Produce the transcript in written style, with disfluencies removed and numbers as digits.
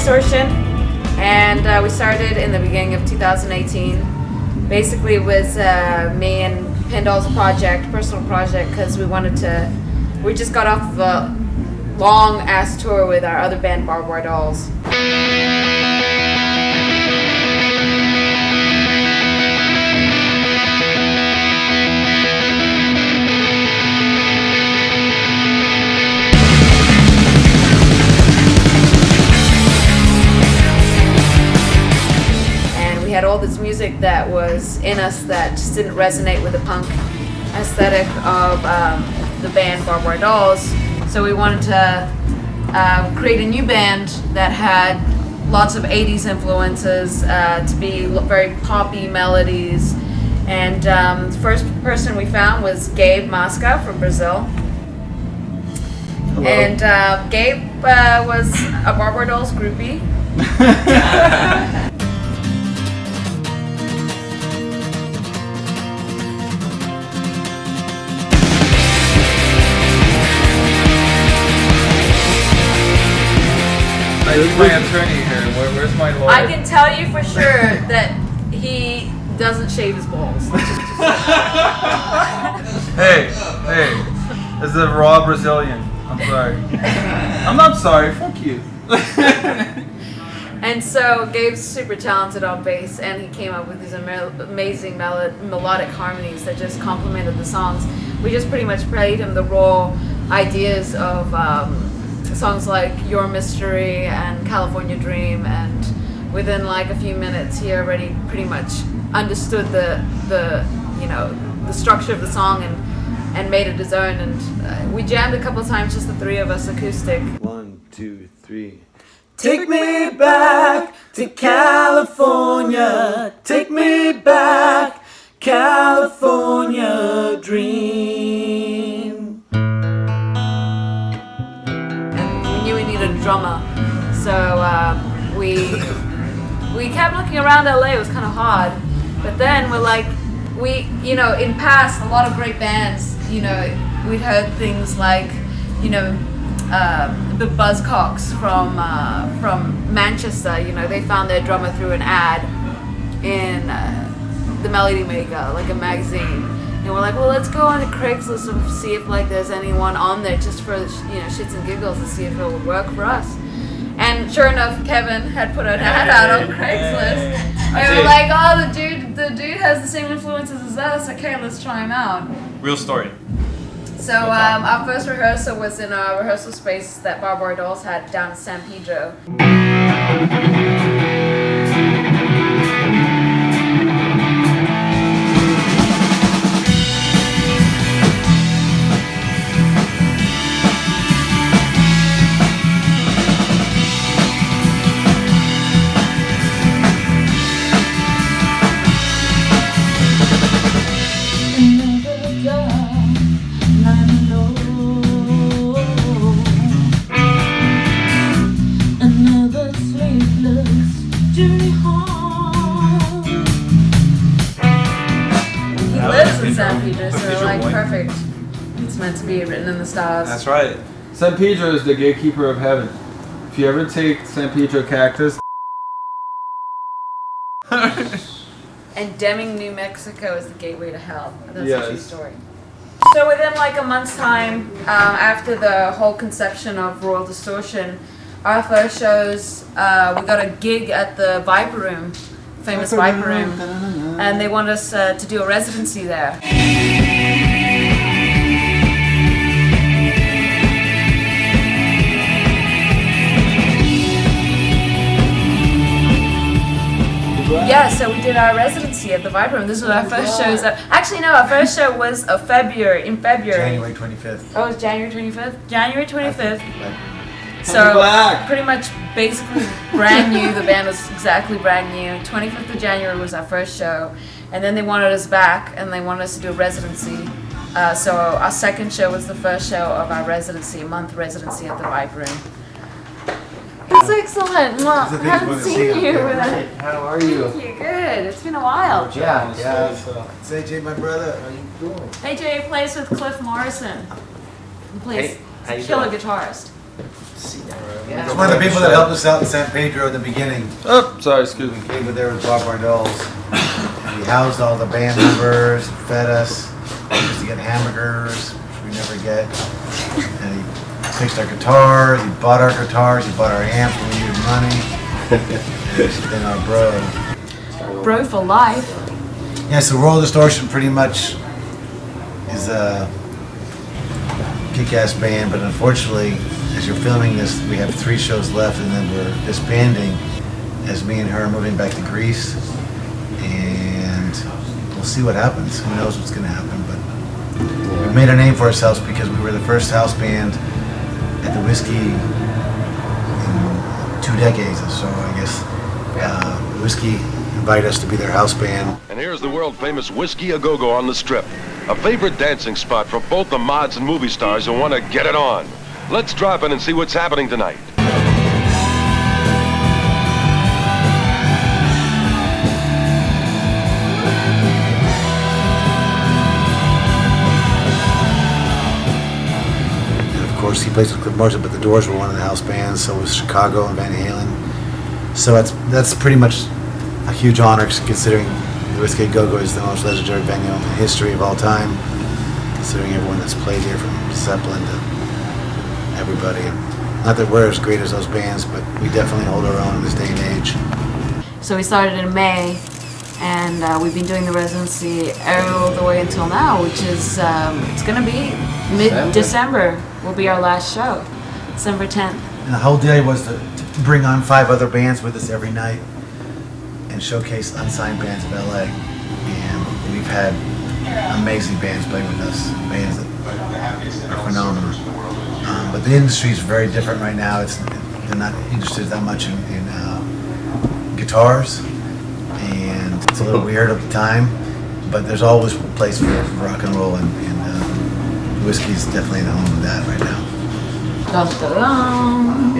Distortion, and we started in the beginning of 2018. Basically, it was me and Pendle's personal project, because we just got off of a long ass tour with our other band, Barbed Wire Dolls. We had all this music that was in us that just didn't resonate with the punk aesthetic of the band Barbed Wire Dolls. So we wanted to create a new band that had lots of 80s influences, to be very poppy melodies. And the first person we found was Gabe Masca from Brazil. Hello. And Gabe was a Barbed Wire Dolls groupie. Where's my attorney here? Where's my lawyer? I can tell you for sure that he doesn't shave his balls. Hey, this is a raw Brazilian. I'm sorry. I'm not sorry. Fuck you. And so Gabe's super talented on bass, and he came up with these amazing melodic harmonies that just complemented the songs. We just pretty much played him the raw ideas of songs like Your Mystery and California Dream, and within like a few minutes he already pretty much understood the structure of the song and made it his own. And we jammed a couple of times, just the three of us acoustic. 1, 2, 3. Take me back to California. Take me back, California dream. A drummer, so we kept looking around LA. It was kind of hard, but then we're like, in past a lot of great bands, we'd heard things like, the Buzzcocks from Manchester. They found their drummer through an ad in the Melody Maker, like a magazine. And we're like, well, let's go on to Craigslist and see if there's anyone on there just for shits and giggles, and see if it would work for us. And sure enough, Kevin had put an ad out on Craigslist, and we're like, oh, the dude has the same influences as us. Okay, let's try him out. Real story. So our first rehearsal was in a rehearsal space that Barbed Wire Dolls had down in San Pedro. Perfect. It's meant to be written in the stars. That's right. San Pedro is the gatekeeper of heaven. If you ever take San Pedro cactus. And Deming, New Mexico is the gateway to hell. That's yes. a true story. So within like a month's time, after the whole conception of Royal Distortion, our first shows, we got a gig at the Viper Room, famous Viper Room, and they wanted us to do a residency there. Yeah, so we did our residency at the Viper Room. This was our first shows. Actually, no, our first show was in February. January 25th. Oh, it was January 25th? January 25th. So, pretty much basically brand new. The band was exactly brand new. 25th of January was our first show. And then they wanted us back, and they wanted us to do a residency. So our second show was the first show of our residency, a month residency at the Viper Room. It's excellent. I haven't seen you. how are you? Thank you. Good. It's been a while. Yeah. It's AJ, my brother. How you doing? AJ plays with Cliff Morrison. He plays How you killer doing? guitarist. Yeah. He's one of the people that helped us out in San Pedro in the beginning. Oh, sorry, excuse me. We were there with Bob Bardol's. And he housed all the band members, fed us. We used to get hamburgers, which we never get. And he fixed our guitars, he bought our guitars, he bought our amps when we needed money. And he's been our bro. Bro for life. Yeah, so Royal Distortion pretty much is a kick-ass band, but unfortunately, as you're filming this, we have 3 shows left, and then we're disbanding as me and her are moving back to Greece, and we'll see what happens. Who knows what's going to happen, but we made a name for ourselves because we were the first house band at the Whiskey in 2 decades or so, I guess. Whiskey invited us to be their house band. And here's the world-famous Whiskey A Go-Go on the Strip, a favorite dancing spot for both the mods and movie stars who want to get it on. Let's drop in and see what's happening tonight. And of course, he plays with Cliff Morrison, but the Doors were one of the house bands, so was Chicago and Van Halen. So that's pretty much a huge honor, considering the Whiskey A Go-Go is the most legendary venue in the history of all time, considering everyone that's played here from Zeppelin to everybody. Not that we're as great as those bands, but we definitely hold our own in this day and age. So we started in May, and we've been doing the residency all the way until now, which is, it's going to be mid-December will be our last show, December 10th. And the whole day was to bring on 5 other bands with us every night and showcase unsigned bands of LA. And we've had amazing bands play with us, bands that are phenomenal. But the industry is very different right now. They're not interested that much in guitars, and it's a little weird at the time, but there's always a place for rock and roll, and Whiskey's definitely the home of that right now. Dun, dun, dun.